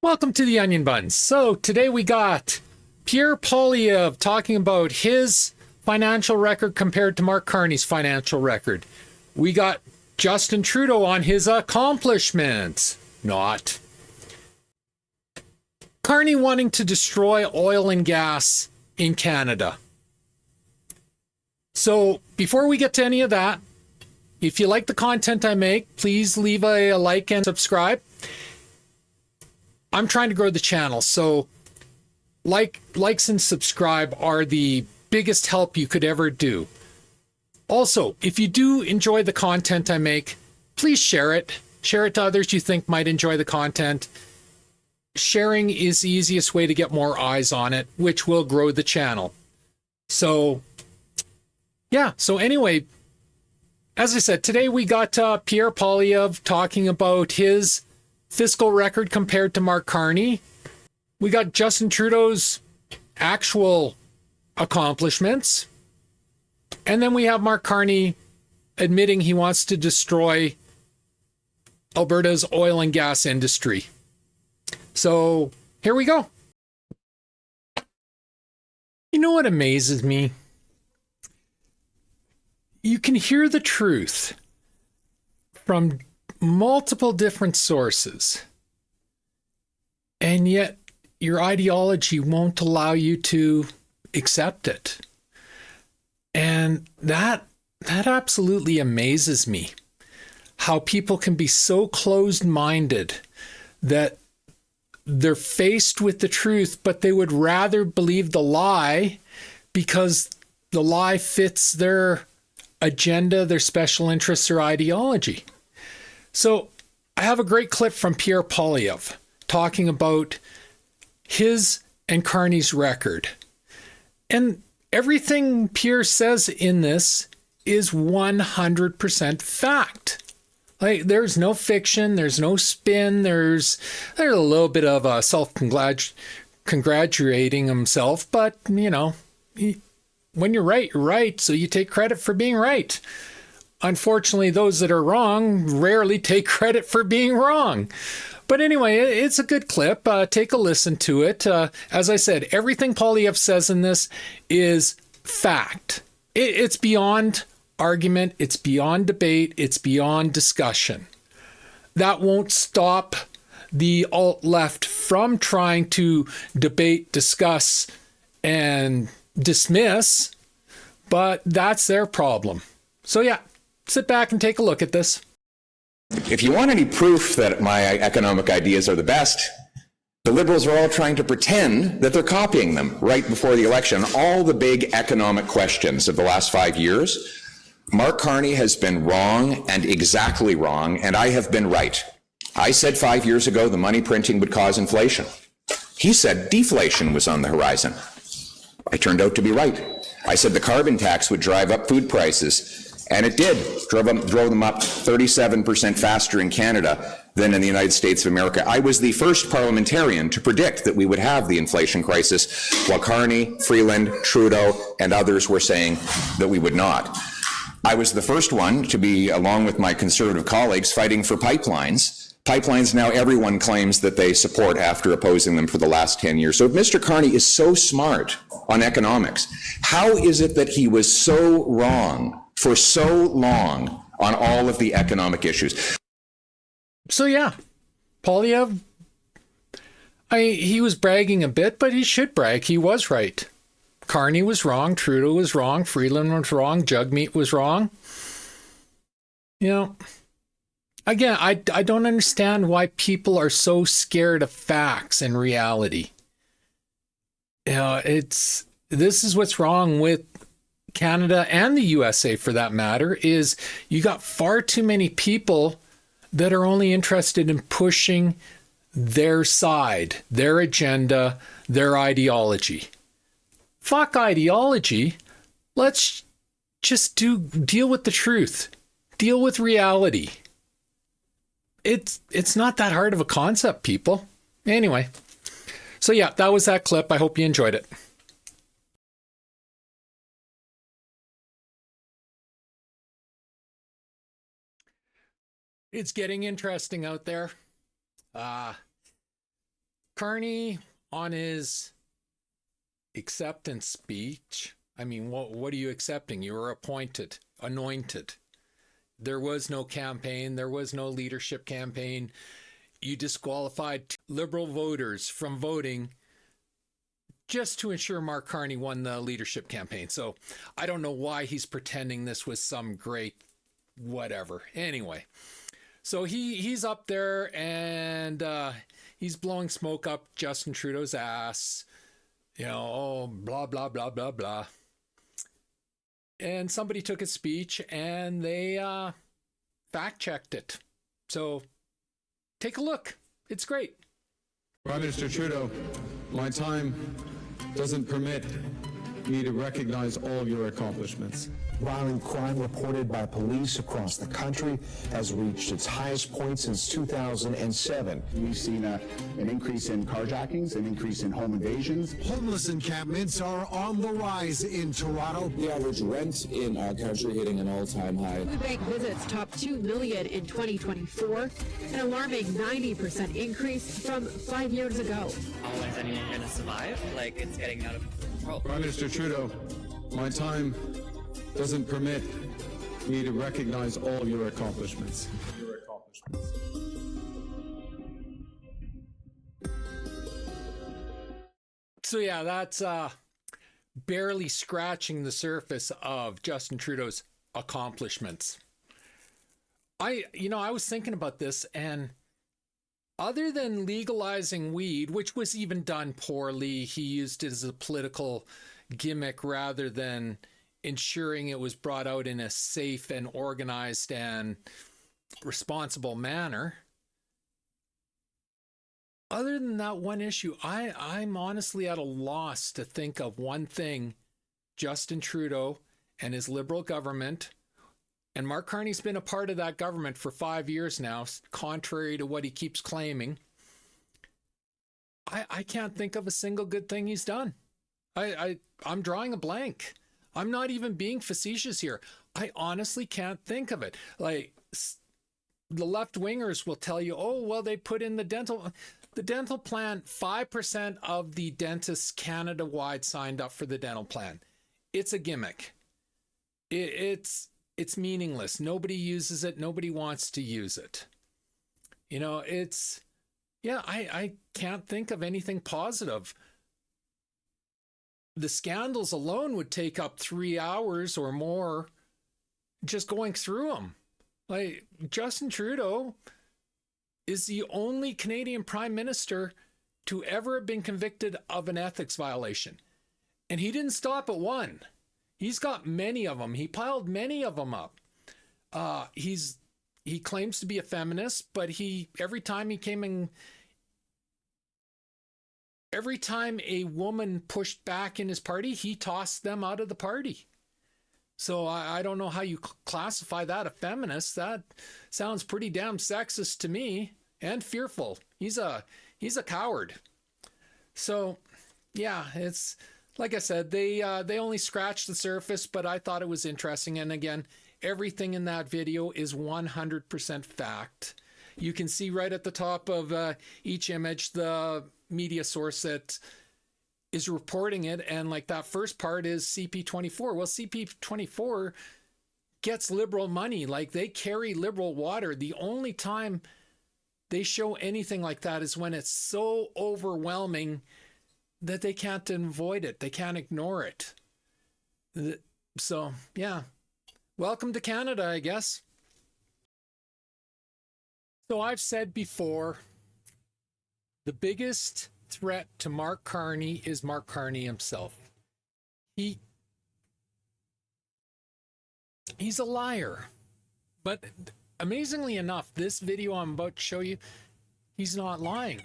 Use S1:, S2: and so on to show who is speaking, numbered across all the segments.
S1: Welcome to the Onion Buns. So today we got Pierre Poilievre talking about his financial record compared to Mark Carney's financial record. We got Justin Trudeau on his accomplishments. Not. Carney wanting to destroy oil and gas in Canada. So before we get to any of that, if you like the content I make, please leave a like and subscribe. I'm trying to grow the channel, so likes and subscribe are the biggest help you could ever do. Also, if you do enjoy the content I make, please share it. Share it to others you think might enjoy the content. Sharing is the easiest way to get more eyes on it, which will grow the channel. So, yeah. So anyway, as I said, today we got Pierre Poilievre talking about his fiscal record compared to Mark Carney. We got Justin Trudeau's actual accomplishments. And then we have Mark Carney admitting he wants to destroy Alberta's oil and gas industry. So here we go. You know what amazes me? You can hear the truth from multiple different sources, and yet your ideology won't allow you to accept it. And that absolutely amazes me, how people can be so closed-minded that they're faced with the truth, but they would rather believe the lie because the lie fits their agenda, their special interests, their ideology. So I have a great clip from Pierre Poilievre talking about his and Carney's record. And everything Pierre says in this is 100% fact. Like, there's no fiction, there's no spin, there's a little bit of self-congratulating himself, but, you know, when you're right, so you take credit for being right. Unfortunately, those that are wrong rarely take credit for being wrong. But anyway, it's a good clip. Take a listen to it. As I said, everything Poilievre says in this is fact. It's beyond argument. It's beyond debate. It's beyond discussion. That won't stop the alt-left from trying to debate, discuss, and dismiss, but that's their problem. So yeah, sit back and take a look at this.
S2: If you want any proof that my economic ideas are the best, the Liberals are all trying to pretend that they're copying them right before the election. All the big economic questions of the last 5 years, Mark Carney has been wrong and exactly wrong, and I have been right. I said 5 years ago the money printing would cause inflation. He said deflation was on the horizon. I turned out to be right. I said the carbon tax would drive up food prices, and it did. Drove them up 37% faster in Canada than in the United States of America. I was the first parliamentarian to predict that we would have the inflation crisis, while Carney, Freeland, Trudeau, and others were saying that we would not. I was the first one to be, along with my Conservative colleagues, fighting for pipelines. Pipelines now everyone claims that they support after opposing them for the last 10 years. So if Mr. Carney is so smart on economics, how is it that he was so wrong for so long on all of the economic issues?
S1: So yeah, Poilievre, he was bragging a bit, but he should brag. He was right. Carney was wrong, Trudeau was wrong, Freeland was wrong, Jugmeat was wrong. You know, again, I don't understand why people are so scared of facts and reality. You know, this is what's wrong with Canada and the USA, for that matter, is you got far too many people that are only interested in pushing their side, their agenda, their ideology. Fuck ideology. Let's just deal with the truth. Deal with reality. It's not that hard of a concept, people. Anyway. So yeah, that was that clip. I hope you enjoyed it. It's getting interesting out there. Carney, on his acceptance speech, I mean, what are you accepting? You were appointed, anointed. There was no campaign. There was no leadership campaign. You disqualified Liberal voters from voting just to ensure Mark Carney won the leadership campaign. So I don't know why he's pretending this was some great whatever. Anyway, so he's up there and he's blowing smoke up Justin Trudeau's ass. You know, oh, blah, blah, blah, blah, blah. And somebody took his speech and they fact-checked it. So take a look. It's great.
S3: Prime Minister Trudeau, my time doesn't permit me to recognize all of your accomplishments.
S4: Violent crime reported by police across the country has reached its highest point since 2007.
S5: We've seen an increase in carjackings, an increase in home invasions.
S6: Homeless encampments are on the rise in Toronto.
S7: The average rent in our country hitting an all-time high.
S8: Food bank visits topped 2 million in 2024, an alarming 90% increase from 5 years ago.
S9: When is anyone going to survive? Like, it's getting out of control.
S3: Prime Minister Trudeau, my time doesn't permit me to recognize all of your accomplishments.
S1: So yeah, that's barely scratching the surface of Justin Trudeau's accomplishments. I was thinking about this, and other than legalizing weed, which was even done poorly, he used it as a political gimmick rather than ensuring it was brought out in a safe and organized and responsible manner. Other than that one issue, I'm honestly at a loss to think of one thing Justin Trudeau and his Liberal government, and Mark Carney's been a part of that government for 5 years now, contrary to what he keeps claiming. I can't think of a single good thing he's done. I'm drawing a blank. I'm not even being facetious here. I honestly can't think of it. Like, the left-wingers will tell you, oh, well, they put in the dental plan. 5% of the dentists Canada-wide signed up for the dental plan. It's a gimmick. It's meaningless. Nobody uses it. Nobody wants to use it. You know, I can't think of anything positive. The scandals alone would take up 3 hours or more just going through them. Like, Justin Trudeau is the only Canadian Prime Minister to ever have been convicted of an ethics violation. And he didn't stop at one. He's got many of them. He piled many of them up. He claims to be a feminist, but every time a woman pushed back in his party, he tossed them out of the party. So I don't know how you classify that a feminist. That sounds pretty damn sexist to me, and fearful. He's a coward. So yeah, it's like I said, they only scratched the surface, but I thought it was interesting. And again, everything in that video is 100% fact. You can see right at the top of each image the media source that is reporting it, and like that first part is CP24. Well, CP24 gets Liberal money. Like, they carry Liberal water. The only time they show anything like that is when it's so overwhelming that they can't avoid it. They can't ignore it. So yeah, welcome to Canada, I guess. So I've said before, the biggest threat to Mark Carney is Mark Carney himself. He's a liar. But amazingly enough, this video I'm about to show you, he's not lying.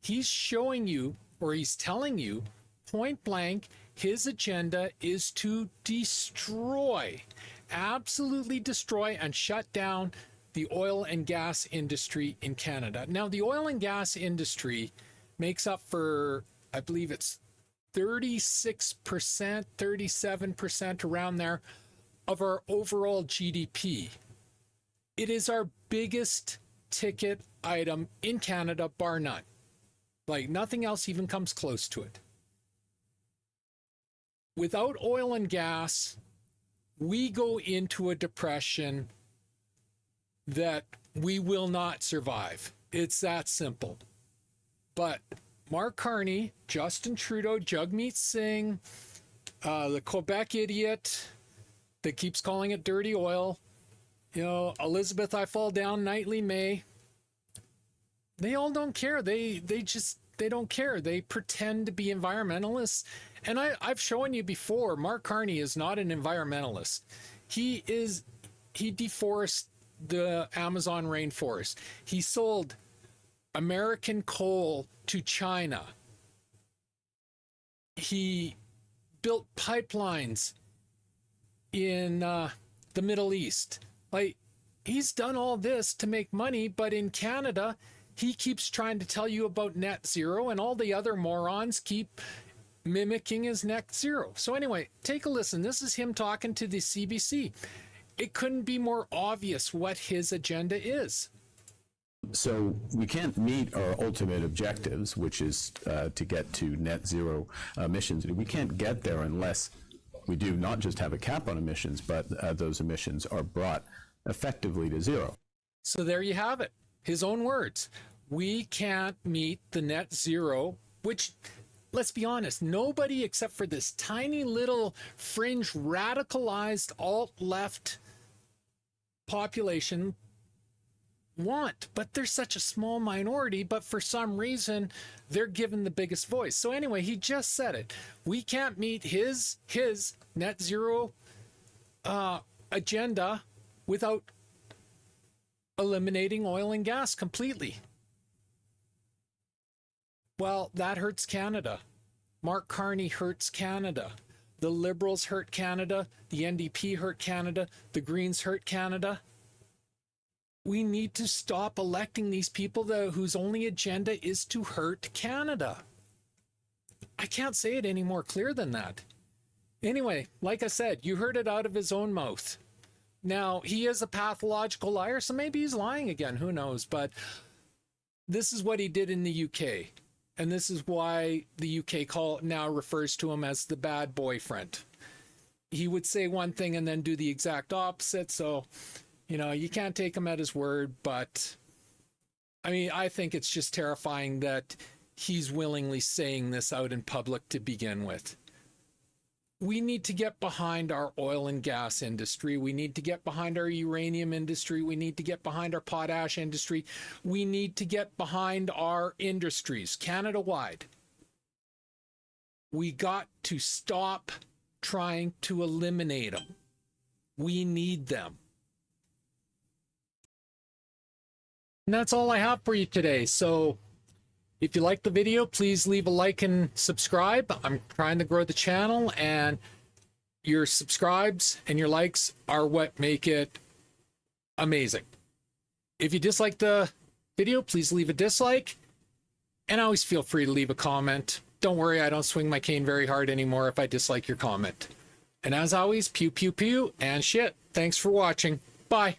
S1: He's showing you, or he's telling you, point blank, his agenda is to destroy, absolutely destroy and shut down the oil and gas industry in Canada. Now, the oil and gas industry makes up for, I believe it's 36%, 37%, around there, of our overall GDP. It is our biggest ticket item in Canada, bar none. Like nothing else even comes close to it. Without oil and gas, we go into a depression that we will not survive. It's that simple. But Mark Carney, Justin Trudeau, Jagmeet Singh, the Quebec idiot that keeps calling it dirty oil, you know, Elizabeth I Fall Down, Nightly May, they all don't care. They don't care. They pretend to be environmentalists. And I've shown you before, Mark Carney is not an environmentalist. He deforests the Amazon rainforest. He sold American coal to China. He built pipelines in the Middle East. Like, he's done all this to make money, but in Canada, he keeps trying to tell you about net zero, and all the other morons keep mimicking his net zero. So anyway, take a listen. This is him talking to the CBC. It couldn't be more obvious what his agenda is.
S10: So we can't meet our ultimate objectives, which is to get to net zero emissions. We can't get there unless we do not just have a cap on emissions, but those emissions are brought effectively to zero.
S1: So there you have it. His own words. We can't meet the net zero, which, let's be honest, nobody except for this tiny little fringe radicalized alt-left population want, but they're such a small minority, but for some reason they're given the biggest voice. So anyway, he just said it. We can't meet his net zero agenda without eliminating oil and gas completely. Well, that hurts Canada. Mark Carney hurts Canada. The Liberals hurt Canada. The NDP hurt Canada. The Greens hurt Canada. We need to stop electing these people whose only agenda is to hurt Canada. I can't say it any more clear than that. Anyway, like I said, you heard it out of his own mouth. Now, he is a pathological liar, so maybe he's lying again. Who knows? But this is what he did in the UK. And this is why the UK now refers to him as the bad boyfriend. He would say one thing and then do the exact opposite. So, you know, you can't take him at his word. But, I mean, I think it's just terrifying that he's willingly saying this out in public to begin with. We need to get behind our oil and gas industry. We need to get behind our uranium industry. We need to get behind our potash industry. We need to get behind our industries, Canada-wide. We got to stop trying to eliminate them. We need them. And that's all I have for you today. So if you like the video, please leave a like and subscribe. I'm trying to grow the channel, and your subscribes and your likes are what make it amazing. If you dislike the video, please leave a dislike, and always feel free to leave a comment. Don't worry, I don't swing my cane very hard anymore if I dislike your comment. And as always, pew, pew, pew, and shit. Thanks for watching. Bye.